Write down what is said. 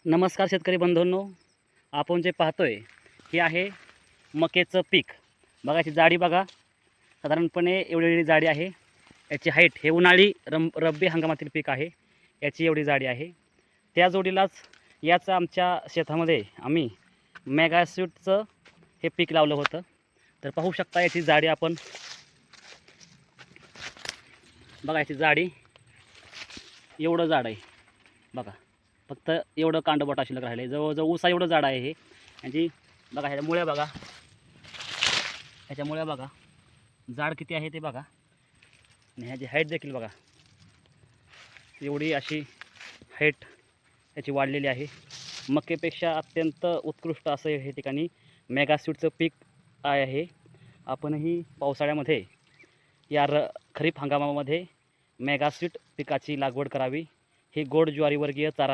नमस्कार शेतकरी बंधूंनो, आपण जे पाहतोय हे आहे मकेचं पीक. बघा याची जाडी बघा, साधारणपणे एवढी जाडी आहे. याची हाईट हे उन्हाळी रब्बी हंगामातील पीक आहे. याची एवढी जाडी आहे. त्या जोडीलाच याचं आमच्या शेतामध्ये आम्ही मेगास्वीटचं हे पीक लावलं होतं. तर पाहू शकता याची जाडी आपण बघा, याची जाडी एवढं जाड आहे बघा. फक्त एवढं कांडबोटा शिल्लक राहिलं आहे. जवळजवळ ऊसा एवढं जाड आहे हे. यांची बघा, ह्याच्या मुळ्या बघा, ह्याच्या मुळ्या बघा जाड किती आहे ते बघा. आणि ह्याची हाईट देखील बघा, एवढी अशी हाईट याची वाढलेली आहे. मक्केपेक्षा अत्यंत उत्कृष्ट असं हे ठिकाणी मेगास्वीटचं पीक आहे. आपणही पावसाळ्यामध्ये या खरीप हंगामामध्ये मेगास्वीट पिकाची लागवड करावी. ही गोड ज्वारीवर्गीय चारा